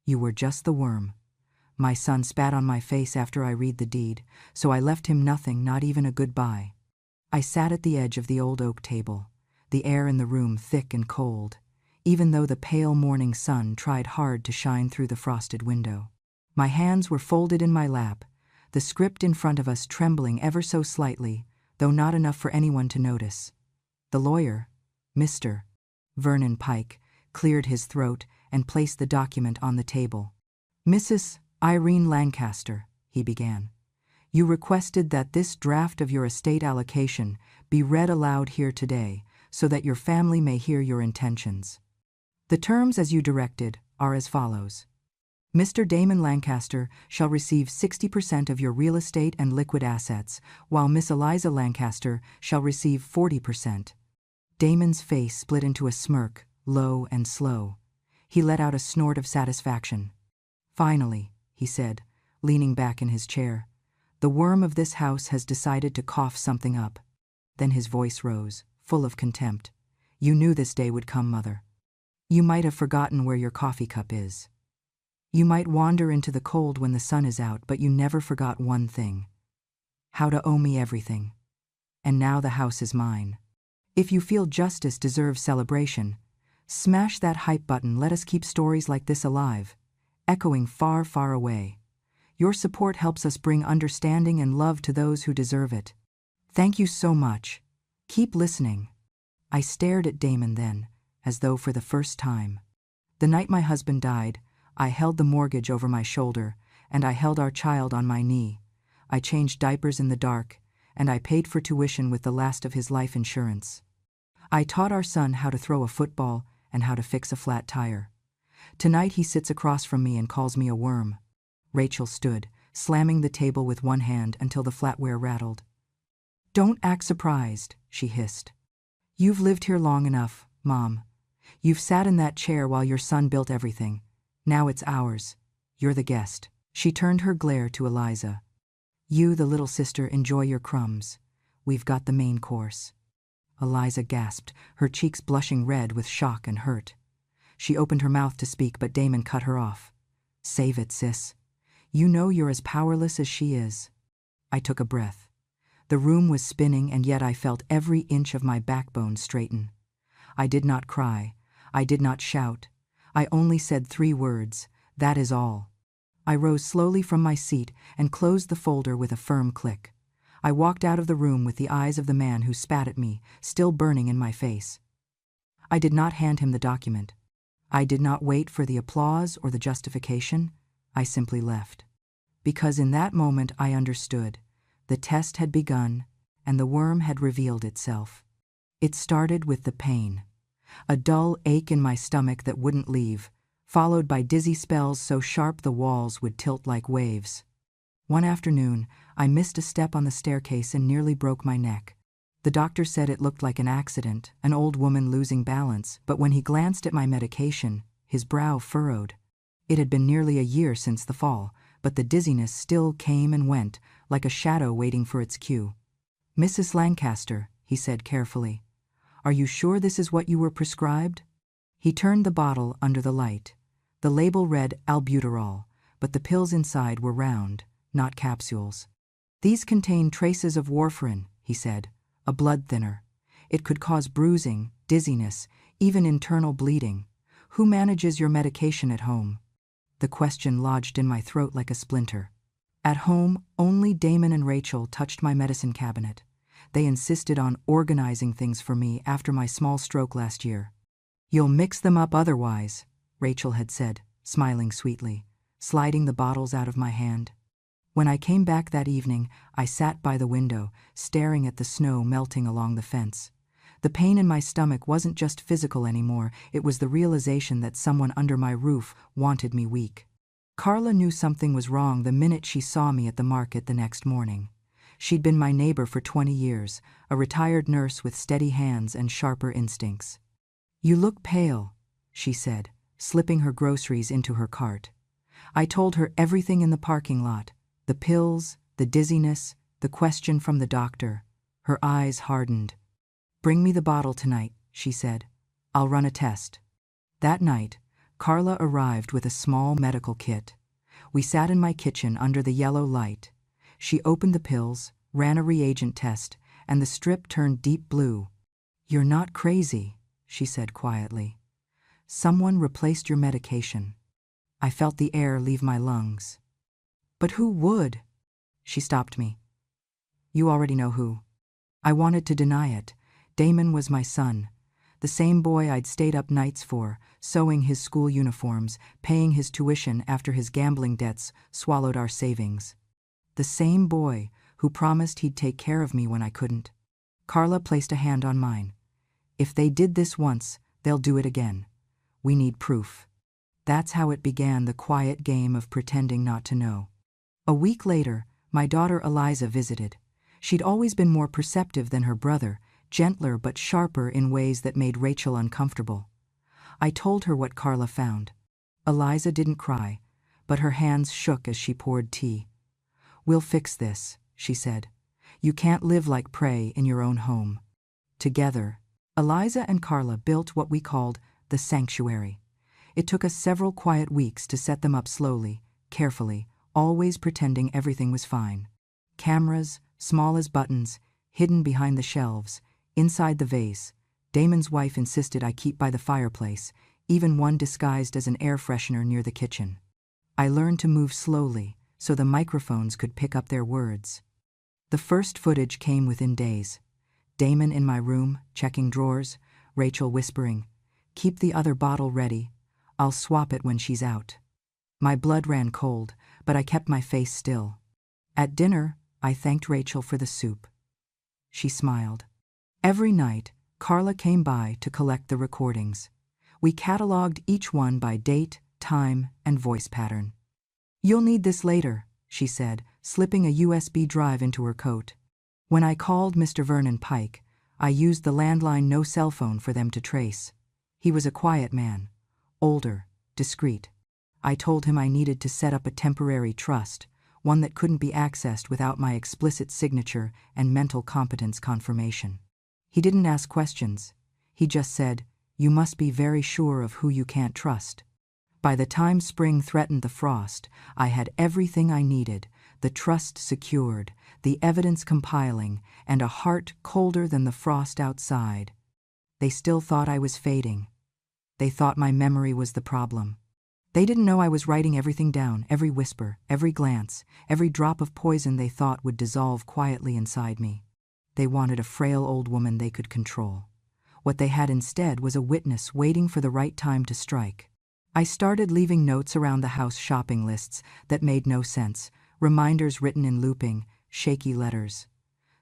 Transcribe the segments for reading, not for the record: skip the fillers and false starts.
You were just the worm. My son spat on my face after I read the deed, so I left him nothing, not even a goodbye. I sat at the edge of the old oak table, the air in the room thick and cold, even though the pale morning sun tried hard to shine through the frosted window. My hands were folded in my lap, the script in front of us trembling ever so slightly, though not enough for anyone to notice. The lawyer, Mr. Vernon Pike, cleared his throat and placed the document on the table. "Mrs. Irene Lancaster," he began, "you requested that this draft of your estate allocation be read aloud here today so that your family may hear your intentions. The terms as you directed are as follows. Mr. Damon Lancaster shall receive 60% of your real estate and liquid assets, while Miss Eliza Lancaster shall receive 40%. Damon's face split into a smirk, low and slow. He let out a snort of satisfaction. "Finally," he said, leaning back in his chair, "the worm of this house has decided to cough something up." Then his voice rose, full of contempt. "You knew this day would come, Mother. You might have forgotten where your coffee cup is. You might wander into the cold when the sun is out, but you never forgot one thing: how to owe me everything. And now the house is mine. If you feel justice deserves celebration, smash that hype button. Let us keep stories like this alive, echoing far, far away. Your support helps us bring understanding and love to those who deserve it. Thank you so much. Keep listening." I stared at Damon then, as though for the first time. The night my husband died, I held the mortgage over my shoulder, and I held our child on my knee. I changed diapers in the dark, and I paid for tuition with the last of his life insurance. I taught our son how to throw a football and how to fix a flat tire. Tonight he sits across from me and calls me a worm. Rachel stood, slamming the table with one hand until the flatware rattled. "Don't act surprised," she hissed. "You've lived here long enough, Mom. You've sat in that chair while your son built everything. Now it's ours. You're the guest." She turned her glare to Eliza. "You, the little sister, enjoy your crumbs. We've got the main course." Eliza gasped, her cheeks blushing red with shock and hurt. She opened her mouth to speak, but Damon cut her off. "Save it, sis. You know you're as powerless as she is." I took a breath. The room was spinning, and yet I felt every inch of my backbone straighten. I did not cry. I did not shout. I only said 3 words: "That is all." I rose slowly from my seat and closed the folder with a firm click. I walked out of the room with the eyes of the man who spat at me still burning in my face. I did not hand him the document. I did not wait for the applause or the justification. I simply left. Because in that moment I understood. The test had begun, and the worm had revealed itself. It started with the pain. A dull ache in my stomach that wouldn't leave, followed by dizzy spells so sharp the walls would tilt like waves. One afternoon, I missed a step on the staircase and nearly broke my neck. The doctor said it looked like an accident, an old woman losing balance, but when he glanced at my medication, his brow furrowed. It had been nearly a year since the fall, but the dizziness still came and went, like a shadow waiting for its cue. "Mrs. Lancaster," he said carefully, "are you sure this is what you were prescribed?" He turned the bottle under the light. The label read albuterol, but the pills inside were round, not capsules. "These contain traces of warfarin," he said, "a blood thinner. It could cause bruising, dizziness, even internal bleeding. Who manages your medication at home?" The question lodged in my throat like a splinter. At home, only Damon and Rachel touched my medicine cabinet. They insisted on organizing things for me after my small stroke last year. "You'll mix them up otherwise," Rachel had said, smiling sweetly, sliding the bottles out of my hand. When I came back that evening, I sat by the window, staring at the snow melting along the fence. The pain in my stomach wasn't just physical anymore, it was the realization that someone under my roof wanted me weak. Carla knew something was wrong the minute she saw me at the market the next morning. She'd been my neighbor for 20 years, a retired nurse with steady hands and sharper instincts. "You look pale," she said, slipping her groceries into her cart. I told her everything in the parking lot, the pills, the dizziness, the question from the doctor. Her eyes hardened. "Bring me the bottle tonight," she said. "I'll run a test." That night, Carla arrived with a small medical kit. We sat in my kitchen under the yellow light. She opened the pills, ran a reagent test, and the strip turned deep blue. "You're not crazy," she said quietly. "Someone replaced your medication." I felt the air leave my lungs. "But who would?" She stopped me. "You already know who." I wanted to deny it. Damon was my son. The same boy I'd stayed up nights for, sewing his school uniforms, paying his tuition after his gambling debts swallowed our savings. The same boy who promised he'd take care of me when I couldn't. Carla placed a hand on mine. "If they did this once, they'll do it again. We need proof." That's how it began, the quiet game of pretending not to know. A week later, my daughter Eliza visited. She'd always been more perceptive than her brother, gentler but sharper in ways that made Rachel uncomfortable. I told her what Carla found. Eliza didn't cry, but her hands shook as she poured tea. "We'll fix this," she said. "You can't live like prey in your own home." Together, Eliza and Carla built what we called the sanctuary. It took us several quiet weeks to set them up slowly, carefully, always pretending everything was fine. Cameras, small as buttons, hidden behind the shelves, inside the vase. Damon's wife insisted I keep by the fireplace, even one disguised as an air freshener near the kitchen. I learned to move slowly, so the microphones could pick up their words. The first footage came within days. Damon in my room, checking drawers, Rachel whispering, "Keep the other bottle ready. I'll swap it when she's out." My blood ran cold, but I kept my face still. At dinner, I thanked Rachel for the soup. She smiled. Every night, Carla came by to collect the recordings. We cataloged each one by date, time, and voice pattern. "You'll need this later," she said, slipping a USB drive into her coat. When I called Mr. Vernon Pike, I used the landline no cell phone for them to trace. He was a quiet man, older, discreet. I told him I needed to set up a temporary trust, one that couldn't be accessed without my explicit signature and mental competence confirmation. He didn't ask questions. He just said, "You must be very sure of who you can't trust." By the time spring threatened the frost, I had everything I needed, the trust secured, the evidence compiling, and a heart colder than the frost outside. They still thought I was fading. They thought my memory was the problem. They didn't know I was writing everything down, every whisper, every glance, every drop of poison they thought would dissolve quietly inside me. They wanted a frail old woman they could control. What they had instead was a witness waiting for the right time to strike. I started leaving notes around the house, shopping lists that made no sense, reminders written in looping, shaky letters.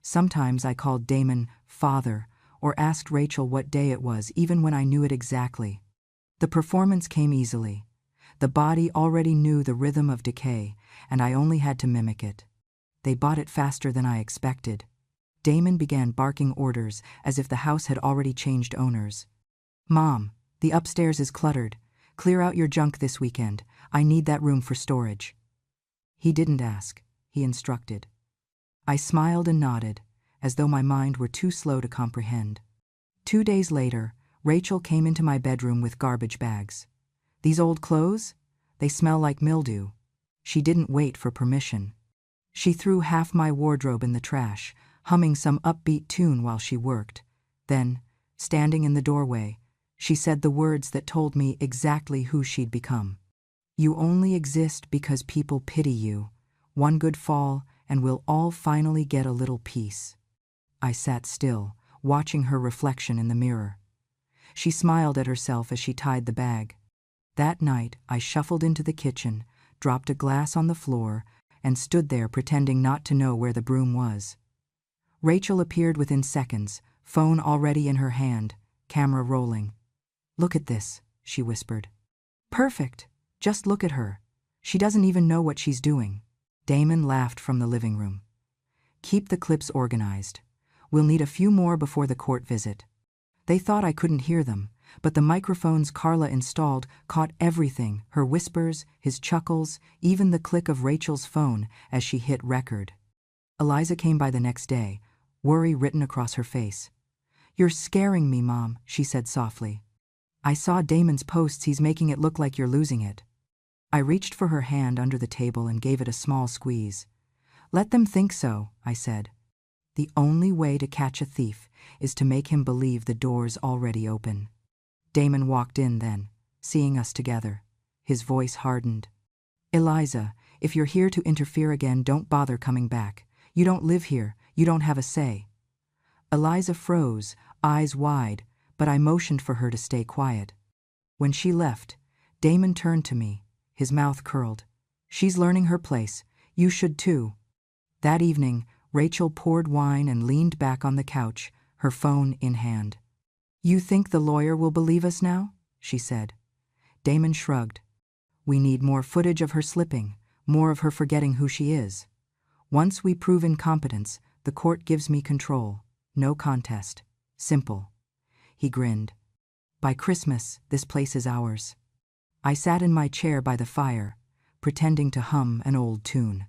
Sometimes I called Damon father or asked Rachel what day it was, even when I knew it exactly. The performance came easily. The body already knew the rhythm of decay, and I only had to mimic it. They bought it faster than I expected. Damon began barking orders as if the house had already changed owners. "Mom, the upstairs is cluttered. Clear out your junk this weekend. I need that room for storage." He didn't ask. He instructed. I smiled and nodded, as though my mind were too slow to comprehend. 2 days later, Rachel came into my bedroom with garbage bags. "These old clothes? They smell like mildew." She didn't wait for permission. She threw half my wardrobe in the trash, humming some upbeat tune while she worked. Then, standing in the doorway, she said the words that told me exactly who she'd become. "You only exist because people pity you. One good fall, and we'll all finally get a little peace." I sat still, watching her reflection in the mirror. She smiled at herself as she tied the bag. That night, I shuffled into the kitchen, dropped a glass on the floor, and stood there pretending not to know where the broom was. Rachel appeared within seconds, phone already in her hand, camera rolling. "Look at this," she whispered. "Perfect. Just look at her. She doesn't even know what she's doing." Damon laughed from the living room. "Keep the clips organized. We'll need a few more before the court visit." They thought I couldn't hear them, but the microphones Carla installed caught everything, her whispers, his chuckles, even the click of Rachel's phone as she hit record. Eliza came by the next day, worry written across her face. "You're scaring me, Mom," she said softly. I saw Damon's posts, he's making it look like you're losing it. I reached for her hand under the table and gave it a small squeeze. Let them think so, I said. The only way to catch a thief is to make him believe the door's already open. Damon walked in then, seeing us together. His voice hardened. Eliza, if you're here to interfere again, don't bother coming back. You don't live here, you don't have a say. Eliza froze, eyes wide, but I motioned for her to stay quiet. When she left, Damon turned to me, his mouth curled. She's learning her place, you should too. That evening, Rachel poured wine and leaned back on the couch, her phone in hand. You think the lawyer will believe us now? She said. Damon shrugged. We need more footage of her slipping, more of her forgetting who she is. Once we prove incompetence, the court gives me control. No contest. Simple. He grinned. By Christmas, this place is ours. I sat in my chair by the fire, pretending to hum an old tune.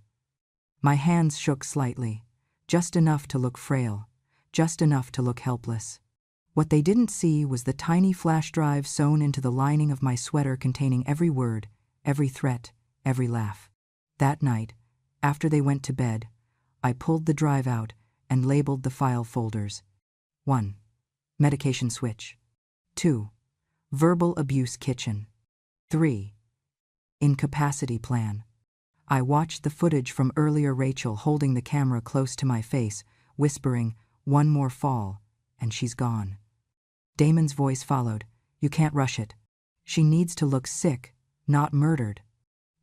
My hands shook slightly, just enough to look frail, just enough to look helpless. What they didn't see was the tiny flash drive sewn into the lining of my sweater containing every word, every threat, every laugh. That night, after they went to bed, I pulled the drive out and labeled the file folders. 1. Medication switch. 2. Verbal abuse kitchen. 3. Incapacity plan. I watched the footage from earlier, Rachel holding the camera close to my face, whispering, "One more fall, and she's gone." Damon's voice followed, "You can't rush it. She needs to look sick, not murdered."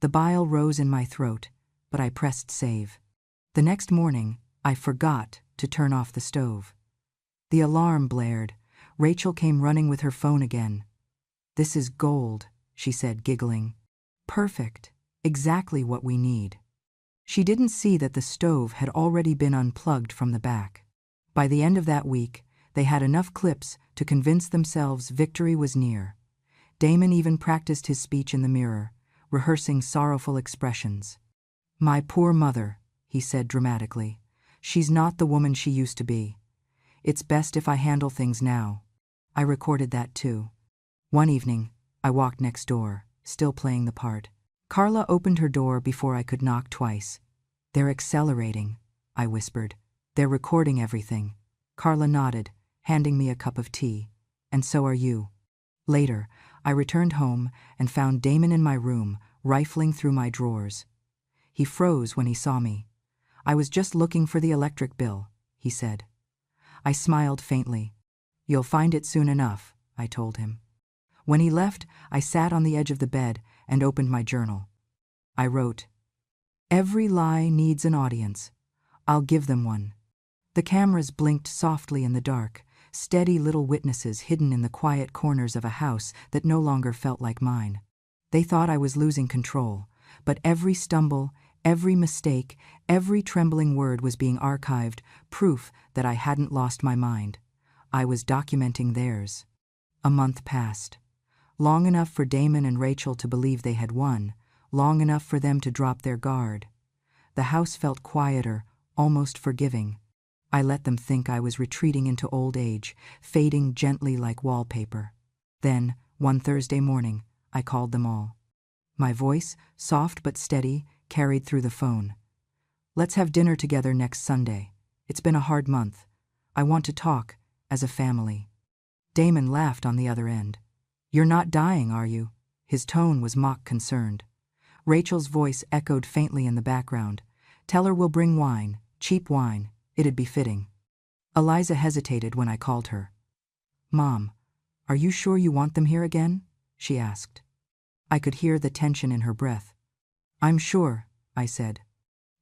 The bile rose in my throat, but I pressed save. The next morning, I forgot to turn off the stove. The alarm blared. Rachel came running with her phone again. "This is gold," she said, giggling. "Perfect. Exactly what we need." She didn't see that the stove had already been unplugged from the back. By the end of that week, they had enough clips to convince themselves victory was near. Damon even practiced his speech in the mirror, rehearsing sorrowful expressions. "My poor mother," he said dramatically. "She's not the woman she used to be. It's best if I handle things now." I recorded that too. One evening, I walked next door, still playing the part. Carla opened her door before I could knock twice. "They're accelerating," I whispered. "They're recording everything." Carla nodded, handing me a cup of tea. "And so are you." Later, I returned home and found Damon in my room, rifling through my drawers. He froze when he saw me. "I was just looking for the electric bill," he said. I smiled faintly. "You'll find it soon enough," I told him. When he left, I sat on the edge of the bed and opened my journal. I wrote, "Every lie needs an audience. I'll give them one." The cameras blinked softly in the dark, steady little witnesses hidden in the quiet corners of a house that no longer felt like mine. They thought I was losing control, but every stumble, every mistake, every trembling word was being archived, proof that I hadn't lost my mind. I was documenting theirs. A month passed. Long enough for Damon and Rachel to believe they had won, long enough for them to drop their guard. The house felt quieter, almost forgiving. I let them think I was retreating into old age, fading gently like wallpaper. Then, one Thursday morning, I called them all. My voice, soft but steady, carried through the phone. "Let's have dinner together next Sunday. It's been a hard month. I want to talk, as a family." Damon laughed on the other end. "You're not dying, are you?" His tone was mock-concerned. Rachel's voice echoed faintly in the background. "Tell her we'll bring wine, cheap wine. It'd be fitting." Eliza hesitated when I called her. "Mom, are you sure you want them here again?" she asked. I could hear the tension in her breath. "I'm sure," I said.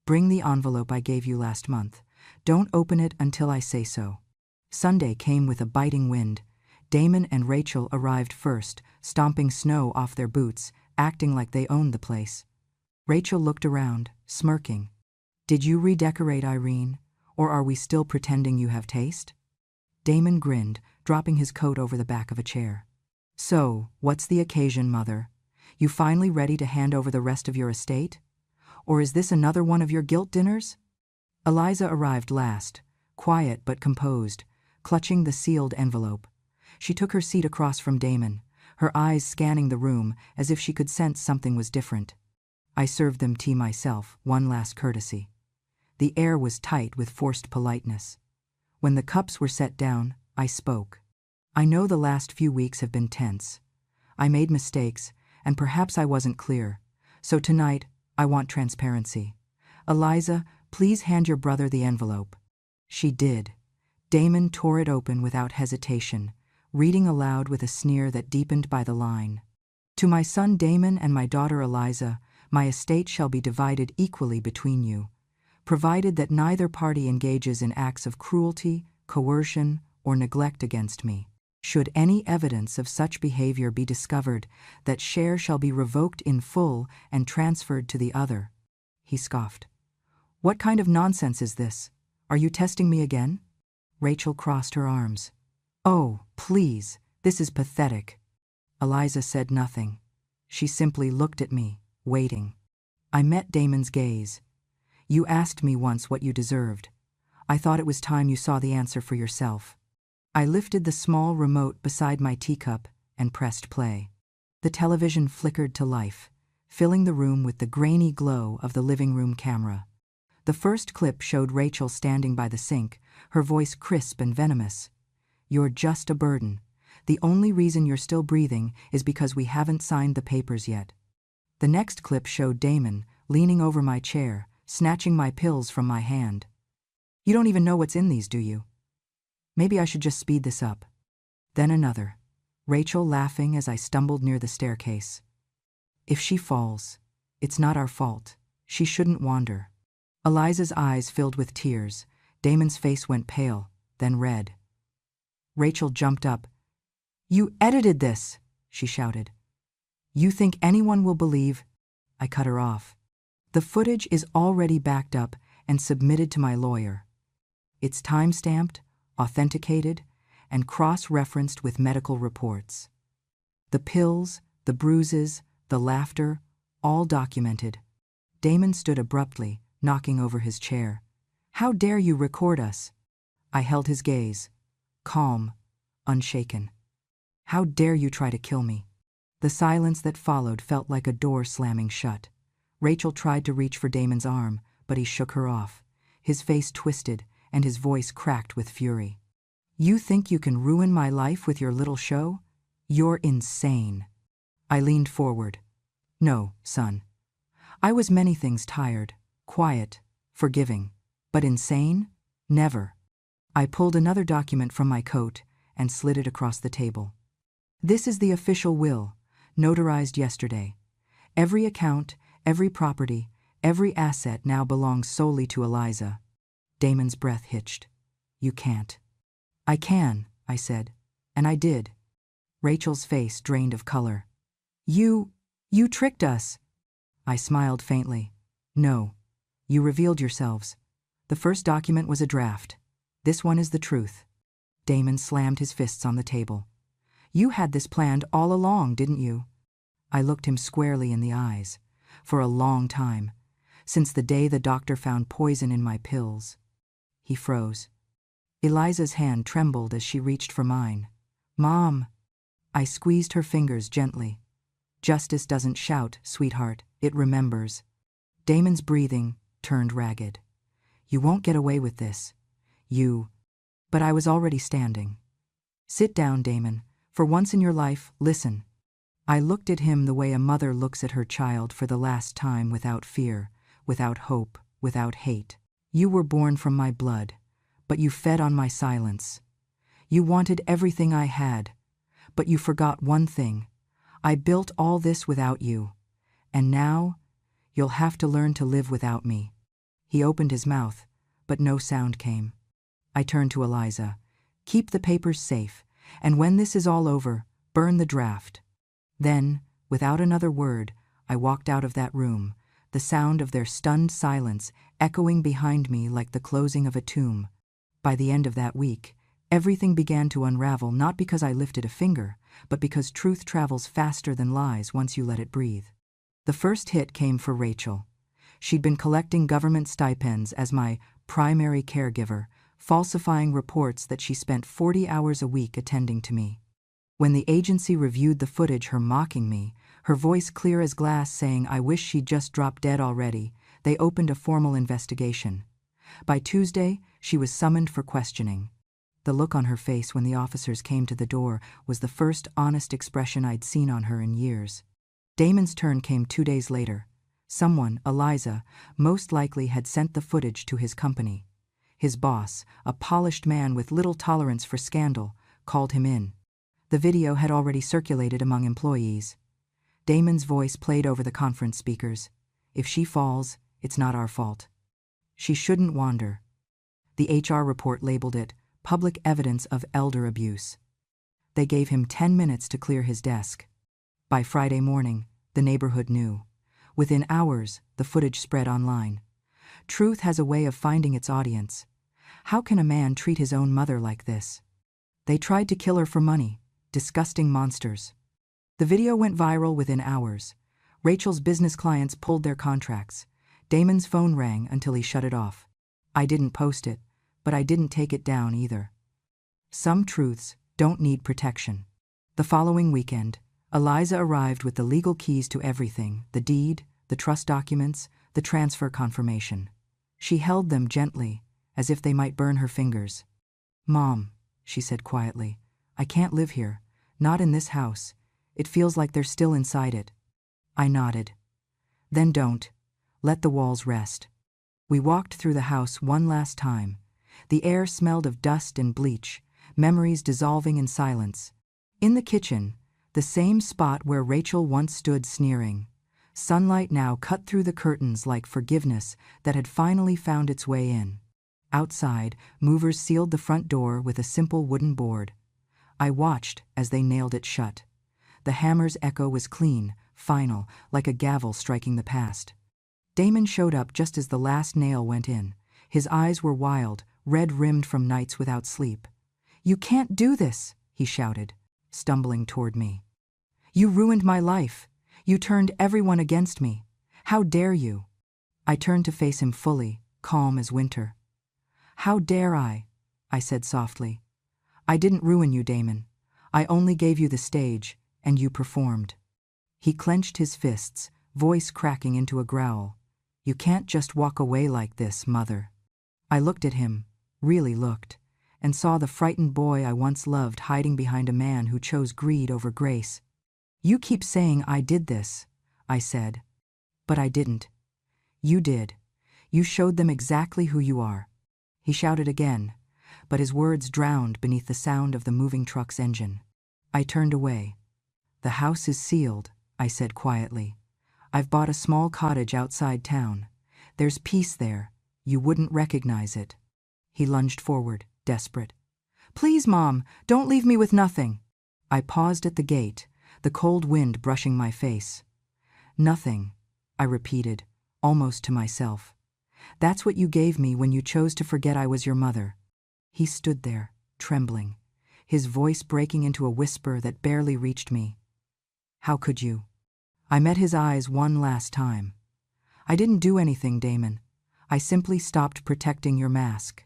"Bring the envelope I gave you last month. Don't open it until I say so." Sunday came with a biting wind. Damon and Rachel arrived first, stomping snow off their boots, acting like they owned the place. Rachel looked around, smirking. "Did you redecorate, Irene? Or are we still pretending you have taste?" Damon grinned, dropping his coat over the back of a chair. "So, what's the occasion, Mother? You finally ready to hand over the rest of your estate? Or is this another one of your guilt dinners?" Eliza arrived last, quiet but composed, clutching the sealed envelope. She took her seat across from Damon, her eyes scanning the room as if she could sense something was different. I served them tea myself, one last courtesy. The air was tight with forced politeness. When the cups were set down, I spoke. I know the last few weeks have been tense. I made mistakes, and perhaps I wasn't clear. So tonight, I want transparency. Eliza, please hand your brother the envelope. She did. Damon tore it open without hesitation, reading aloud with a sneer that deepened by the line. To my son Damon and my daughter Eliza, my estate shall be divided equally between you, provided that neither party engages in acts of cruelty, coercion, or neglect against me. Should any evidence of such behavior be discovered, that share shall be revoked in full and transferred to the other. He scoffed. What kind of nonsense is this? Are you testing me again? Rachel crossed her arms. Oh, please, this is pathetic. Eliza said nothing. She simply looked at me, waiting. I met Damon's gaze. You asked me once what you deserved. I thought it was time you saw the answer for yourself. I lifted the small remote beside my teacup and pressed play. The television flickered to life, filling the room with the grainy glow of the living room camera. The first clip showed Rachel standing by the sink, her voice crisp and venomous. You're just a burden. The only reason you're still breathing is because we haven't signed the papers yet. The next clip showed Damon, leaning over my chair, snatching my pills from my hand. You don't even know what's in these, do you? Maybe I should just speed this up. Then another. Rachel laughing as I stumbled near the staircase. If she falls, it's not our fault. She shouldn't wander. Eliza's eyes filled with tears. Damon's face went pale, then red. Rachel jumped up. You edited this, she shouted. You think anyone will believe? I cut her off. The footage is already backed up and submitted to my lawyer. It's time-stamped, authenticated, and cross-referenced with medical reports. The pills, the bruises, the laughter, all documented. Damon stood abruptly, knocking over his chair. How dare you record us? I held his gaze, calm, unshaken. How dare you try to kill me? The silence that followed felt like a door slamming shut. Rachel tried to reach for Damon's arm, but he shook her off. His face twisted, and his voice cracked with fury. You think you can ruin my life with your little show? You're insane. I leaned forward. No, son. I was many things: tired, quiet, forgiving. But insane? Never. I pulled another document from my coat and slid it across the table. This is the official will, notarized yesterday. Every account, every property, every asset now belongs solely to Eliza. Damon's breath hitched. You can't. I can, I said, and I did. Rachel's face drained of color. You tricked us. I smiled faintly. No, you revealed yourselves. The first document was a draft. This one is the truth. Damon slammed his fists on the table. You had this planned all along, didn't you? I looked him squarely in the eyes. For a long time, since the day the doctor found poison in my pills. He froze. Eliza's hand trembled as she reached for mine. Mom! I squeezed her fingers gently. Justice doesn't shout, sweetheart, it remembers. Damon's breathing turned ragged. You won't get away with this. But I was already standing. Sit down, Damon. For once in your life, listen. I looked at him the way a mother looks at her child for the last time, without fear, without hope, without hate. You were born from my blood, but you fed on my silence. You wanted everything I had, but you forgot one thing. I built all this without you, and now you'll have to learn to live without me. He opened his mouth, but no sound came. I turned to Eliza. Keep the papers safe, and when this is all over, burn the draft. Then, without another word, I walked out of that room, the sound of their stunned silence echoing behind me like the closing of a tomb. By the end of that week, everything began to unravel, not because I lifted a finger, but because truth travels faster than lies once you let it breathe. The first hit came for Rachel. She'd been collecting government stipends as my primary caregiver, falsifying reports that she spent 40 hours a week attending to me. When the agency reviewed the footage, her mocking me, her voice clear as glass saying I wish she'd just dropped dead already, they opened a formal investigation. By Tuesday, she was summoned for questioning. The look on her face when the officers came to the door was the first honest expression I'd seen on her in years. Damon's turn came 2 days later. Someone, Eliza, most likely had sent the footage to his company. His boss, a polished man with little tolerance for scandal, called him in. The video had already circulated among employees. Damon's voice played over the conference speakers. If she falls, it's not our fault. She shouldn't wander. The HR report labeled it public evidence of elder abuse. They gave him 10 minutes to clear his desk. By Friday morning, the neighborhood knew. Within hours, the footage spread online. Truth has a way of finding its audience. How can a man treat his own mother like this? They tried to kill her for money. Disgusting monsters. The video went viral within hours. Rachel's business clients pulled their contracts. Damon's phone rang until he shut it off. I didn't post it, but I didn't take it down either. Some truths don't need protection. The following weekend, Eliza arrived with the legal keys to everything: the deed, the trust documents, the transfer confirmation. She held them gently, as if they might burn her fingers. "Mom," she said quietly, "I can't live here. Not in this house. It feels like they're still inside it." I nodded. "Then don't. Let the walls rest." We walked through the house one last time. The air smelled of dust and bleach, memories dissolving in silence. In the kitchen, the same spot where Rachel once stood sneering. Sunlight now cut through the curtains like forgiveness that had finally found its way in. Outside, movers sealed the front door with a simple wooden board. I watched as they nailed it shut. The hammer's echo was clean, final, like a gavel striking the past. Damon showed up just as the last nail went in. His eyes were wild, red-rimmed from nights without sleep. "You can't do this," he shouted, stumbling toward me. "You ruined my life. You turned everyone against me. How dare you?" I turned to face him fully, calm as winter. "How dare I?" said softly. "I didn't ruin you, Damon. I only gave you the stage, and you performed." He clenched his fists, voice cracking into a growl. "You can't just walk away like this, Mother." I looked at him, really looked, and saw the frightened boy I once loved hiding behind a man who chose greed over grace. "You keep saying I did this," I said. "But I didn't. You did. You showed them exactly who you are." He shouted again, but his words drowned beneath the sound of the moving truck's engine. I turned away. "The house is sealed," I said quietly. "I've bought a small cottage outside town. There's peace there. You wouldn't recognize it." He lunged forward, desperate. "Please, Mom, don't leave me with nothing." I paused at the gate, the cold wind brushing my face. "Nothing," I repeated, almost to myself. "That's what you gave me when you chose to forget I was your mother." He stood there, trembling, his voice breaking into a whisper that barely reached me. "How could you?" I met his eyes one last time. "I didn't do anything, Damon. I simply stopped protecting your mask."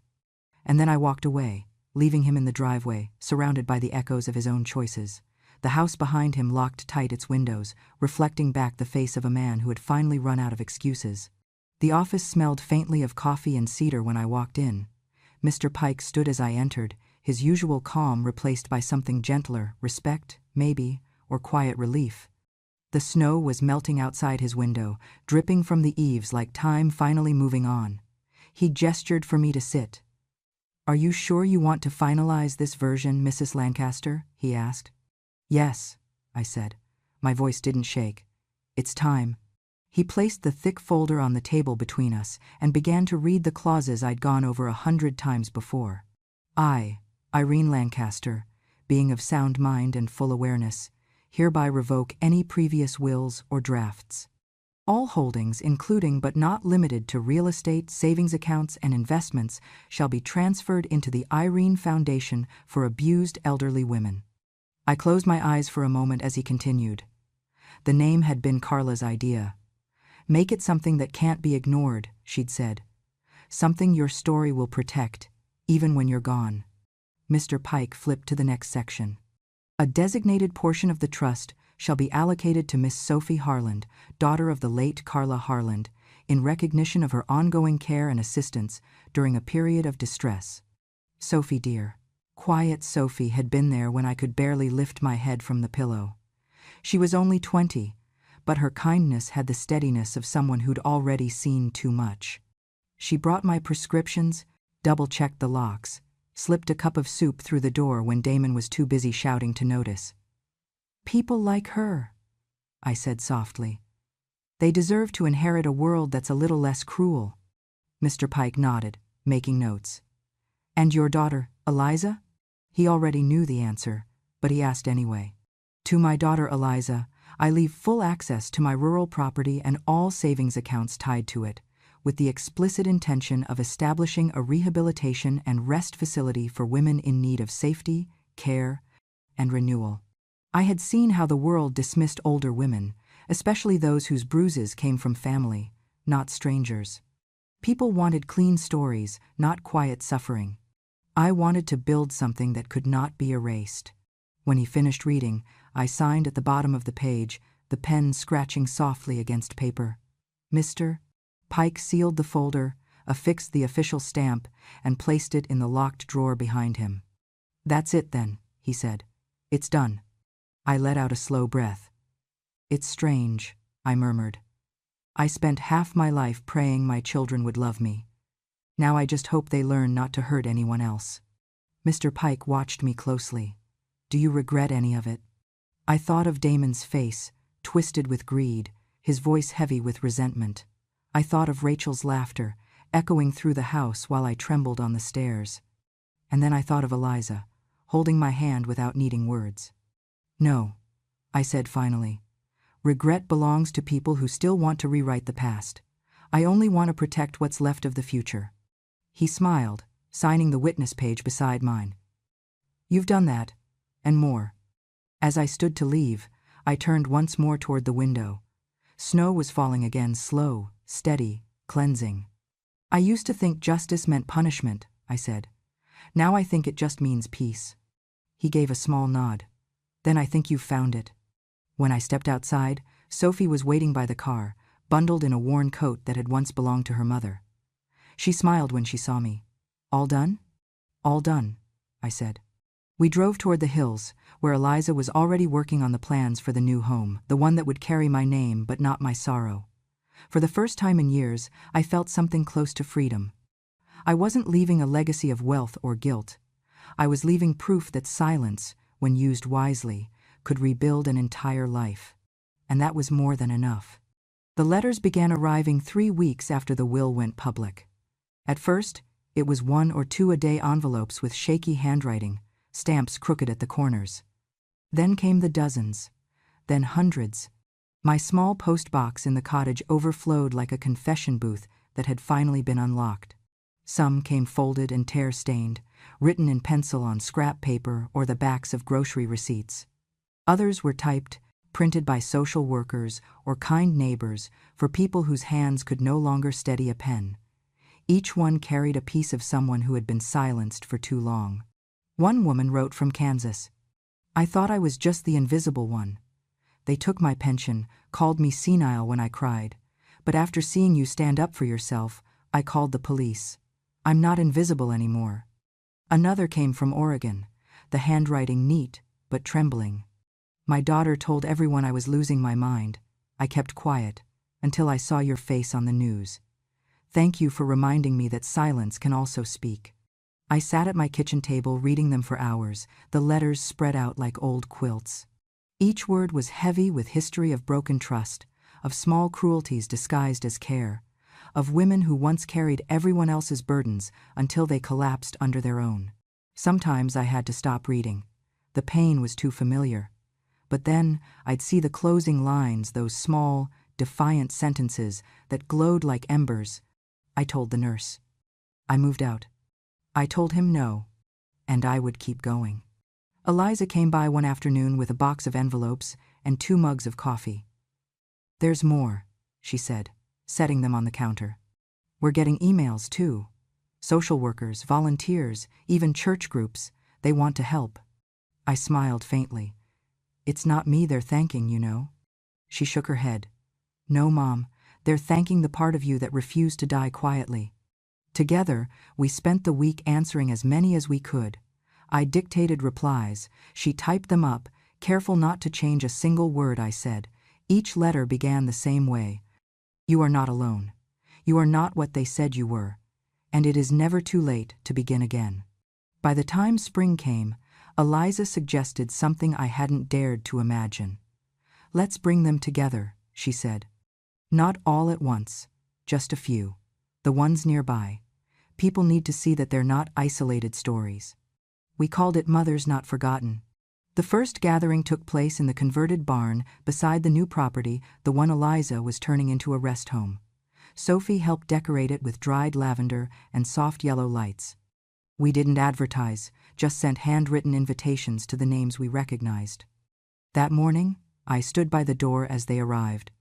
And then I walked away, leaving him in the driveway, surrounded by the echoes of his own choices. The house behind him locked tight its windows, reflecting back the face of a man who had finally run out of excuses. The office smelled faintly of coffee and cedar when I walked in. Mr. Pike stood as I entered, his usual calm replaced by something gentler, respect, maybe, or quiet relief. The snow was melting outside his window, dripping from the eaves like time finally moving on. He gestured for me to sit. "Are you sure you want to finalize this version, Mrs. Lancaster?" he asked. "Yes," I said. My voice didn't shake. "It's time." He placed the thick folder on the table between us and began to read the clauses I'd gone over 100 times before. "I, Irene Lancaster, being of sound mind and full awareness, hereby revoke any previous wills or drafts. All holdings, including but not limited to real estate, savings accounts, and investments, shall be transferred into the Irene Foundation for Abused Elderly Women." I closed my eyes for a moment as he continued. The name had been Carla's idea. "Make it something that can't be ignored," she'd said. "Something your story will protect, even when you're gone." Mr. Pike flipped to the next section. A designated portion of the trust shall be allocated to Miss Sophie Harland, daughter of the late Carla Harland, in recognition of her ongoing care and assistance during a period of distress. Sophie dear. Quiet Sophie had been there when I could barely lift my head from the pillow. She was only 20, but her kindness had the steadiness of someone who'd already seen too much. She brought my prescriptions, double-checked the locks, slipped a cup of soup through the door when Damon was too busy shouting to notice. "People like her," I said softly. "They deserve to inherit a world that's a little less cruel." Mr. Pike nodded, making notes. "And your daughter, Eliza?" He already knew the answer, but he asked anyway. "To my daughter Eliza, I leave full access to my rural property and all savings accounts tied to it, with the explicit intention of establishing a rehabilitation and rest facility for women in need of safety, care, and renewal." I had seen how the world dismissed older women, especially those whose bruises came from family, not strangers. People wanted clean stories, not quiet suffering. I wanted to build something that could not be erased. When he finished reading, I signed at the bottom of the page, the pen scratching softly against paper. Mr. Pike sealed the folder, affixed the official stamp, and placed it in the locked drawer behind him. "That's it then," he said. "It's done." I let out a slow breath. "It's strange," I murmured. "I spent half my life praying my children would love me. Now I just hope they learn not to hurt anyone else." Mr. Pike watched me closely. "Do you regret any of it?" I thought of Damon's face, twisted with greed, his voice heavy with resentment. I thought of Rachel's laughter, echoing through the house while I trembled on the stairs. And then I thought of Eliza, holding my hand without needing words. "No," I said finally. "Regret belongs to people who still want to rewrite the past. I only want to protect what's left of the future." He smiled, signing the witness page beside mine. "You've done that, and more." As I stood to leave, I turned once more toward the window. Snow was falling again, slow, steady, cleansing. "I used to think justice meant punishment," I said. "Now I think it just means peace." He gave a small nod. "Then I think you've found it." When I stepped outside, Sophie was waiting by the car, bundled in a worn coat that had once belonged to her mother. She smiled when she saw me. "All done?" "All done," I said. We drove toward the hills, where Eliza was already working on the plans for the new home, the one that would carry my name but not my sorrow. For the first time in years, I felt something close to freedom. I wasn't leaving a legacy of wealth or guilt. I was leaving proof that silence, when used wisely, could rebuild an entire life. And that was more than enough. The letters began arriving 3 weeks after the will went public. At first, it was 1 or 2 a day envelopes with shaky handwriting, stamps crooked at the corners. Then came the dozens, then hundreds. My small post box in the cottage overflowed like a confession booth that had finally been unlocked. Some came folded and tear-stained, written in pencil on scrap paper or the backs of grocery receipts. Others were typed, printed by social workers or kind neighbors for people whose hands could no longer steady a pen. Each one carried a piece of someone who had been silenced for too long. One woman wrote from Kansas. "I thought I was just the invisible one. They took my pension, called me senile when I cried. But after seeing you stand up for yourself, I called the police. I'm not invisible anymore." Another came from Oregon, the handwriting neat but trembling. "My daughter told everyone I was losing my mind. I kept quiet until I saw your face on the news. Thank you for reminding me that silence can also speak." I sat at my kitchen table reading them for hours, the letters spread out like old quilts. Each word was heavy with history of broken trust, of small cruelties disguised as care, of women who once carried everyone else's burdens until they collapsed under their own. Sometimes I had to stop reading. The pain was too familiar. But then I'd see the closing lines, those small, defiant sentences that glowed like embers. I told the nurse. I moved out. I told him no, and I would keep going. Eliza came by one afternoon with a box of envelopes and 2 mugs of coffee. "There's more," she said, setting them on the counter. "We're getting emails, too. Social workers, volunteers, even church groups, they want to help." I smiled faintly. It's not me they're thanking, you know. She shook her head. No, Mom, they're thanking the part of you that refused to die quietly. Together, we spent the week answering as many as we could. I dictated replies. She typed them up, careful not to change a single word I said. Each letter began the same way. You are not alone. You are not what they said you were. And it is never too late to begin again. By the time spring came, Eliza suggested something I hadn't dared to imagine. Let's bring them together, she said. Not all at once, just a few. The ones nearby. People need to see that they're not isolated stories. We called it Mothers Not Forgotten. The first gathering took place in the converted barn beside the new property, the one Eliza was turning into a rest home. Sophie helped decorate it with dried lavender and soft yellow lights. We didn't advertise, just sent handwritten invitations to the names we recognized. That morning, I stood by the door as they arrived.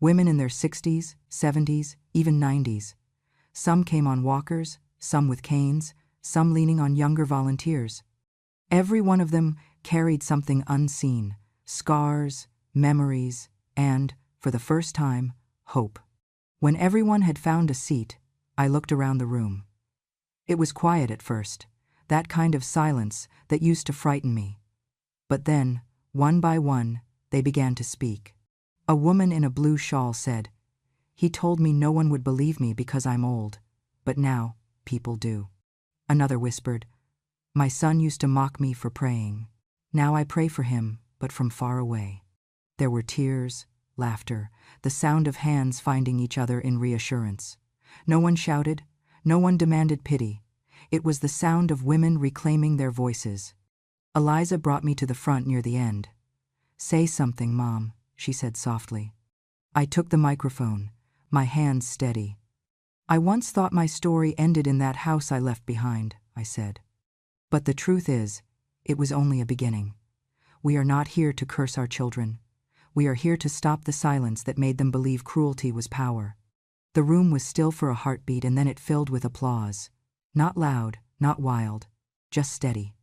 Women in their 60s, 70s, even 90s. Some came on walkers, some with canes, some leaning on younger volunteers. Every one of them carried something unseen, scars, memories, and, for the first time, hope. When everyone had found a seat, I looked around the room. It was quiet at first, that kind of silence that used to frighten me. But then, one by one, they began to speak. A woman in a blue shawl said, "He told me no one would believe me because I'm old, but now people do." Another whispered, "My son used to mock me for praying. Now I pray for him, but from far away." There were tears, laughter, the sound of hands finding each other in reassurance. No one shouted, no one demanded pity. It was the sound of women reclaiming their voices. Eliza brought me to the front near the end. "Say something, Mom," she said softly. I took the microphone, my hands steady. "I once thought my story ended in that house I left behind," I said. "But the truth is, it was only a beginning. We are not here to curse our children. We are here to stop the silence that made them believe cruelty was power." The room was still for a heartbeat, and then it filled with applause. Not loud, not wild, just steady.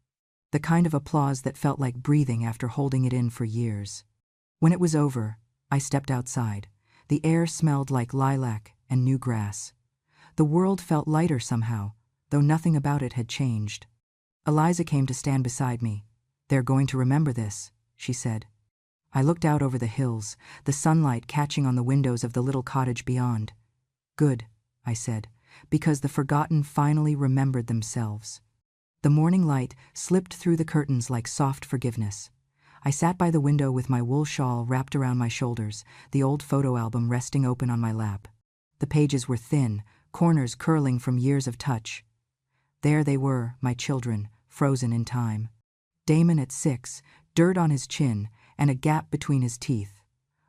The kind of applause that felt like breathing after holding it in for years. When it was over, I stepped outside. The air smelled like lilac and new grass. The world felt lighter somehow, though nothing about it had changed. Eliza came to stand beside me. "They're going to remember this," she said. I looked out over the hills, the sunlight catching on the windows of the little cottage beyond. "Good," I said, because the forgotten finally remembered themselves. The morning light slipped through the curtains like soft forgiveness. I sat by the window with my wool shawl wrapped around my shoulders, the old photo album resting open on my lap. The pages were thin, corners curling from years of touch. There they were, my children, frozen in time. Damon at 6, dirt on his chin, and a gap between his teeth.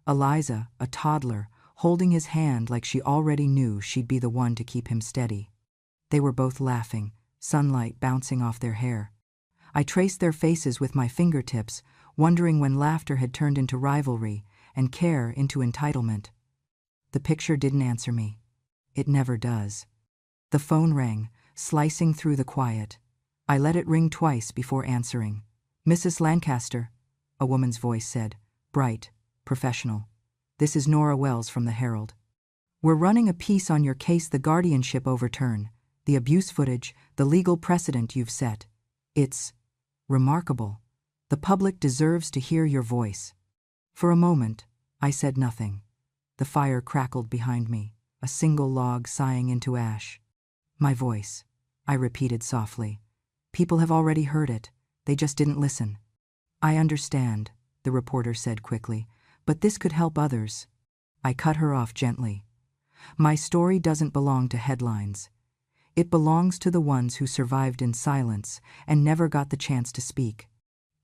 Eliza, a toddler, holding his hand like she already knew she'd be the one to keep him steady. They were both laughing, sunlight bouncing off their hair. I traced their faces with my fingertips, wondering when laughter had turned into rivalry and care into entitlement. The picture didn't answer me. It never does. The phone rang, slicing through the quiet. I let it ring twice before answering. "Mrs. Lancaster," a woman's voice said, bright, professional. "This is Nora Wells from the Herald. We're running a piece on your case, the guardianship overturn, the abuse footage, the legal precedent you've set. It's remarkable. The public deserves to hear your voice." For a moment, I said nothing. The fire crackled behind me, a single log sighing into ash. "My voice," I repeated softly. "People have already heard it. They just didn't listen." "I understand," the reporter said quickly, "but this could help others." I cut her off gently. "My story doesn't belong to headlines. It belongs to the ones who survived in silence and never got the chance to speak."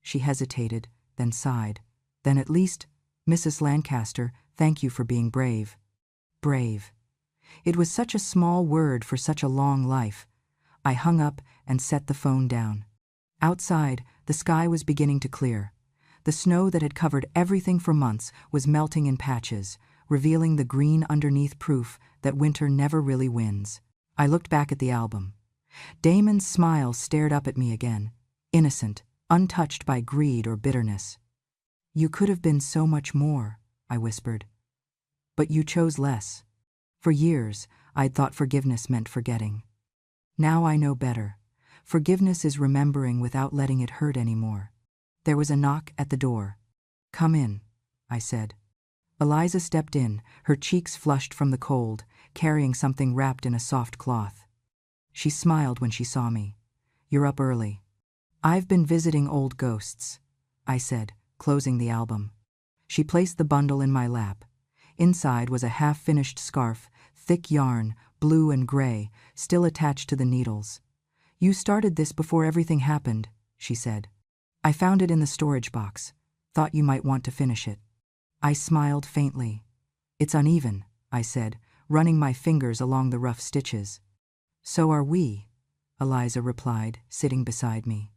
She hesitated, then sighed. "Then at least, Mrs. Lancaster, thank you for being brave." Brave. It was such a small word for such a long life. I hung up and set the phone down. Outside, the sky was beginning to clear. The snow that had covered everything for months was melting in patches, revealing the green underneath, proof that winter never really wins. I looked back at the album. Damon's smile stared up at me again, innocent, untouched by greed or bitterness. You could have been so much more, I whispered. But you chose less. For years, I'd thought forgiveness meant forgetting. Now I know better. Forgiveness is remembering without letting it hurt anymore. There was a knock at the door. Come in, I said. Eliza stepped in, her cheeks flushed from the cold, carrying something wrapped in a soft cloth. She smiled when she saw me. You're up early. I've been visiting old ghosts, I said, closing the album. She placed the bundle in my lap. Inside was a half-finished scarf, thick yarn, blue and gray, still attached to the needles. You started this before everything happened, she said. I found it in the storage box. Thought you might want to finish it. I smiled faintly. It's uneven, I said, running my fingers along the rough stitches. So are we, Eliza replied, sitting beside me.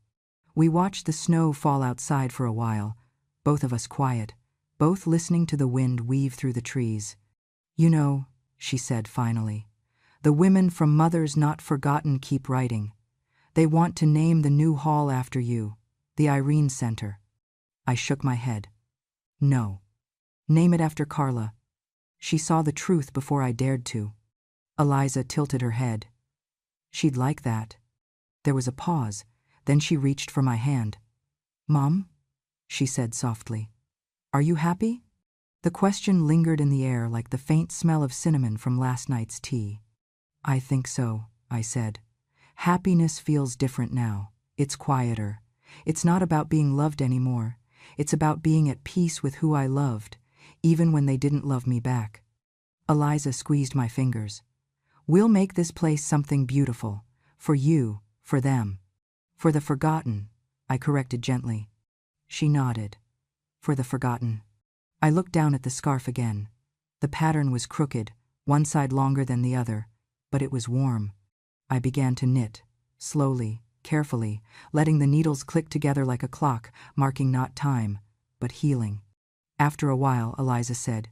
We watched the snow fall outside for a while, both of us quiet, both listening to the wind weave through the trees. You know, she said finally, the women from Mothers Not Forgotten keep writing. They want to name the new hall after you, the Irene Center. I shook my head. No. Name it after Carla. She saw the truth before I dared to. Eliza tilted her head. She'd like that. There was a pause, then she reached for my hand. Mom? She said softly. Are you happy? The question lingered in the air like the faint smell of cinnamon from last night's tea. I think so, I said. Happiness feels different now. It's quieter. It's not about being loved anymore. It's about being at peace with who I loved, even when they didn't love me back. Eliza squeezed my fingers. We'll make this place something beautiful. For you, for them. For the forgotten, I corrected gently. She nodded. For the forgotten. I looked down at the scarf again. The pattern was crooked, one side longer than the other, but it was warm. I began to knit, slowly, carefully, letting the needles click together like a clock, marking not time, but healing. After a while, Eliza said,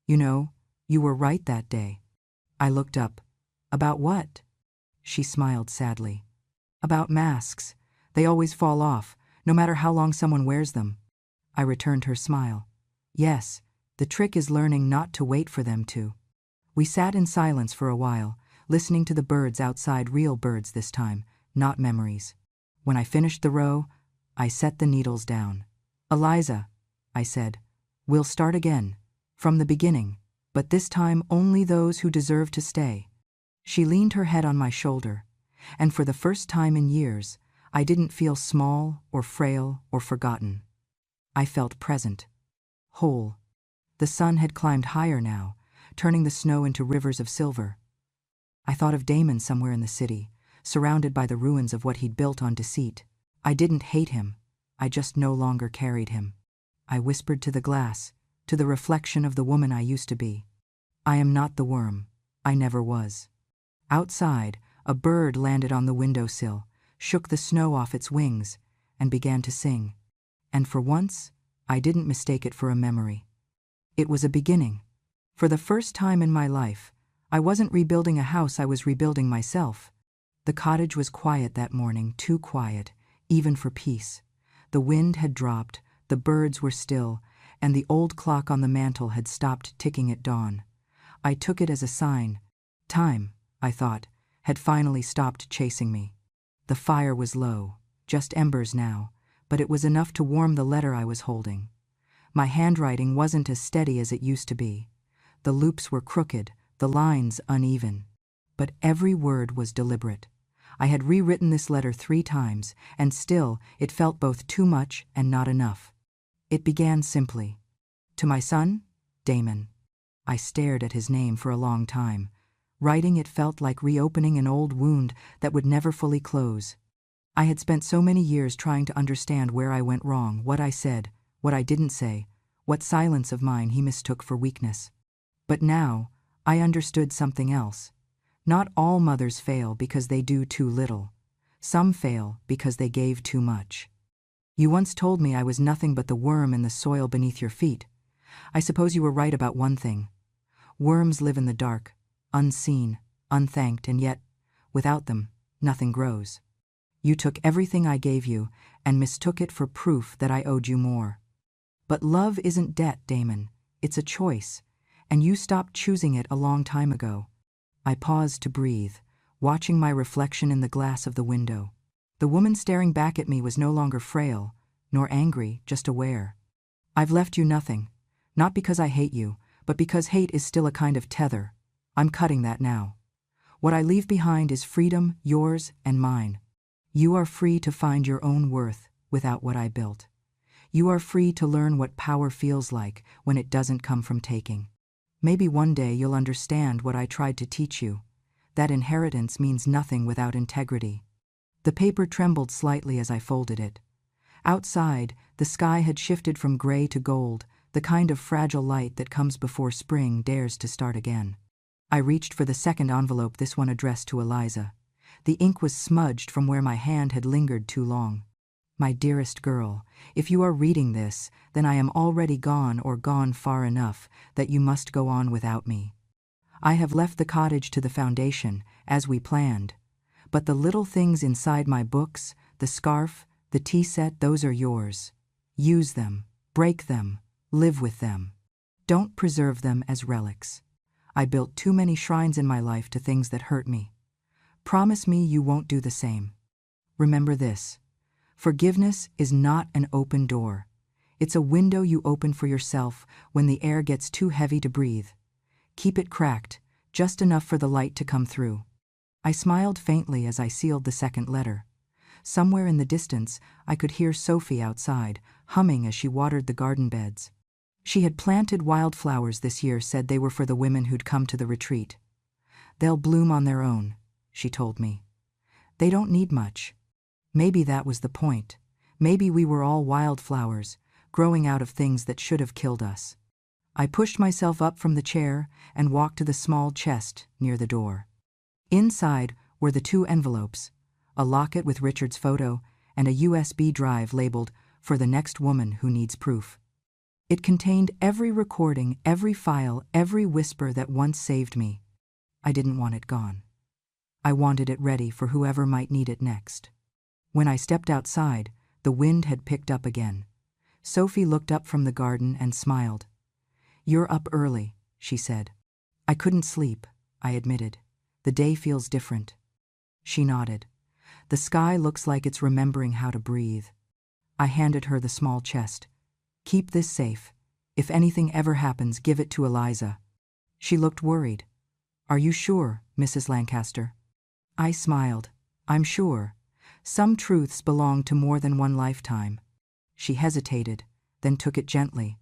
You know, you were right that day. I looked up. About what? She smiled sadly. About masks. They always fall off, no matter how long someone wears them. I returned her smile. Yes, the trick is learning not to wait for them to. We sat in silence for a while, listening to the birds outside, real birds this time, not memories. When I finished the row, I set the needles down. Eliza, I said, we'll start again, from the beginning, but this time only those who deserve to stay. She leaned her head on my shoulder, and for the first time in years, I didn't feel small or frail or forgotten. I felt present, whole. The sun had climbed higher now, turning the snow into rivers of silver. I thought of Damon somewhere in the city, surrounded by the ruins of what he'd built on deceit. I didn't hate him, I just no longer carried him. I whispered to the glass, to the reflection of the woman I used to be. I am not the worm. I never was. Outside, a bird landed on the windowsill, shook the snow off its wings, and began to sing. And for once, I didn't mistake it for a memory. It was a beginning. For the first time in my life, I wasn't rebuilding a house, I was rebuilding myself. The cottage was quiet that morning, too quiet, even for peace. The wind had dropped, the birds were still, and the old clock on the mantel had stopped ticking at dawn. I took it as a sign. Time, I thought, had finally stopped chasing me. The fire was low, just embers now, but it was enough to warm the letter I was holding. My handwriting wasn't as steady as it used to be. The loops were crooked, the lines uneven. But every word was deliberate. I had rewritten this letter 3 times, and still it felt both too much and not enough. It began simply. To my son, Damon. I stared at his name for a long time. Writing it felt like reopening an old wound that would never fully close. I had spent so many years trying to understand where I went wrong, what I said, what I didn't say, what silence of mine he mistook for weakness. But now, I understood something else. Not all mothers fail because they do too little. Some fail because they gave too much. You once told me I was nothing but the worm in the soil beneath your feet. I suppose you were right about one thing. Worms live in the dark, unseen, unthanked, and yet, without them, nothing grows. You took everything I gave you and mistook it for proof that I owed you more. But love isn't debt, Damon. It's a choice, and you stopped choosing it a long time ago. I paused to breathe, watching my reflection in the glass of the window. The woman staring back at me was no longer frail, nor angry, just aware. I've left you nothing, not because I hate you, but because hate is still a kind of tether. I'm cutting that now. What I leave behind is freedom, yours and mine. You are free to find your own worth without what I built. You are free to learn what power feels like when it doesn't come from taking. Maybe one day you'll understand what I tried to teach you, that inheritance means nothing without integrity. The paper trembled slightly as I folded it. Outside, the sky had shifted from gray to gold, the kind of fragile light that comes before spring dares to start again. I reached for the second envelope, this one addressed to Eliza. The ink was smudged from where my hand had lingered too long. My dearest girl, if you are reading this, then I am already gone or gone far enough that you must go on without me. I have left the cottage to the foundation, as we planned. But the little things inside my books, the scarf, the tea set, those are yours. Use them, break them, live with them. Don't preserve them as relics. I built too many shrines in my life to things that hurt me. Promise me you won't do the same. Remember this. Forgiveness is not an open door. It's a window you open for yourself when the air gets too heavy to breathe. Keep it cracked, just enough for the light to come through. I smiled faintly as I sealed the second letter. Somewhere in the distance, I could hear Sophie outside, humming as she watered the garden beds. She had planted wildflowers this year, said they were for the women who'd come to the retreat. They'll bloom on their own, she told me. They don't need much. Maybe that was the point. Maybe we were all wildflowers, growing out of things that should have killed us. I pushed myself up from the chair and walked to the small chest near the door. Inside were the two envelopes, a locket with Richard's photo and a USB drive labeled "For the Next Woman Who Needs Proof." It contained every recording, every file, every whisper that once saved me. I didn't want it gone. I wanted it ready for whoever might need it next. When I stepped outside, the wind had picked up again. Sophie looked up from the garden and smiled. "You're up early," she said. "I couldn't sleep," I admitted. "The day feels different." She nodded. "The sky looks like it's remembering how to breathe." I handed her the small chest. "Keep this safe. If anything ever happens, give it to Eliza." She looked worried. "Are you sure, Mrs. Lancaster?" I smiled. "I'm sure. Some truths belong to more than one lifetime." She hesitated, then took it gently.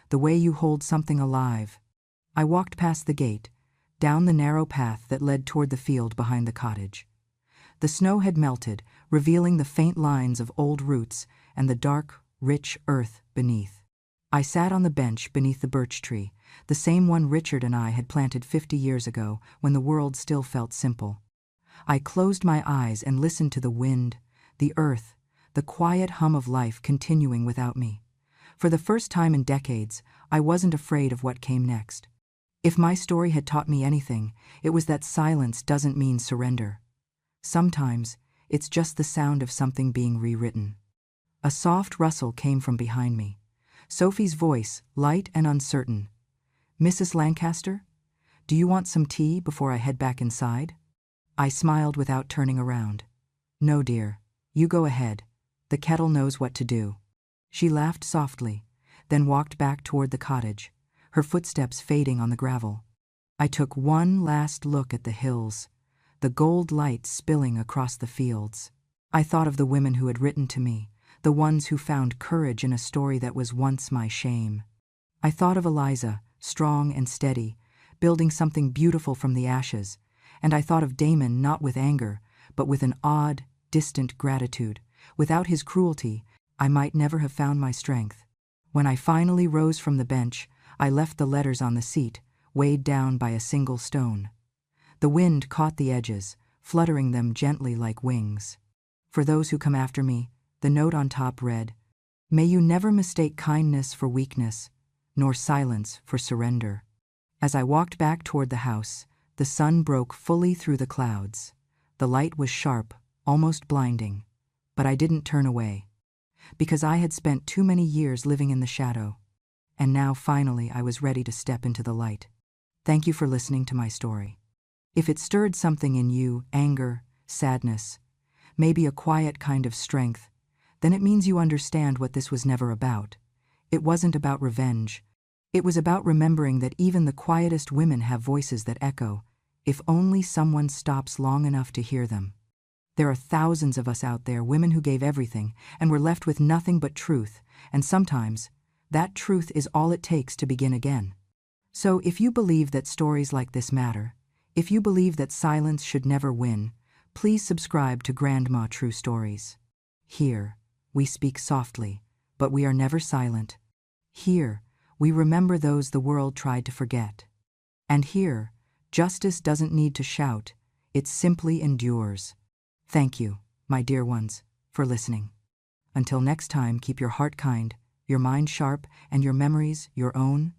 "The way you hold something alive." I walked past the gate, down the narrow path that led toward the field behind the cottage. The snow had melted, revealing the faint lines of old roots and the dark, rich earth beneath. I sat on the bench beneath the birch tree, the same one Richard and I had planted 50 years ago when the world still felt simple. I closed my eyes and listened to the wind, the earth, the quiet hum of life continuing without me. For the first time in decades, I wasn't afraid of what came next. If my story had taught me anything, it was that silence doesn't mean surrender. Sometimes, it's just the sound of something being rewritten. A soft rustle came from behind me. Sophie's voice, light and uncertain. "Mrs. Lancaster? Do you want some tea before I head back inside?" I smiled without turning around. "No, dear. You go ahead. The kettle knows what to do." She laughed softly, then walked back toward the cottage, her footsteps fading on the gravel. I took one last look at the hills, the gold light spilling across the fields. I thought of the women who had written to me, the ones who found courage in a story that was once my shame. I thought of Eliza, strong and steady, building something beautiful from the ashes, and I thought of Damon not with anger, but with an odd, distant gratitude. Without his cruelty, I might never have found my strength. When I finally rose from the bench, I left the letters on the seat, weighed down by a single stone. The wind caught the edges, fluttering them gently like wings. For those who come after me, the note on top read, "May you never mistake kindness for weakness, nor silence for surrender." As I walked back toward the house, the sun broke fully through the clouds. The light was sharp, almost blinding. But I didn't turn away. Because I had spent too many years living in the shadow. And now finally I was ready to step into the light. Thank you for listening to my story. If it stirred something in you, anger, sadness, maybe a quiet kind of strength, then it means you understand what this was never about. It wasn't about revenge. It was about remembering that even the quietest women have voices that echo, if only someone stops long enough to hear them. There are thousands of us out there, women who gave everything, and were left with nothing but truth, and sometimes, that truth is all it takes to begin again. So if you believe that stories like this matter, if you believe that silence should never win, please subscribe to Grandma True Stories. Here, we speak softly, but we are never silent. Here, we remember those the world tried to forget. And here, justice doesn't need to shout, it simply endures. Thank you, my dear ones, for listening. Until next time, keep your heart kind, your mind sharp, and your memories your own.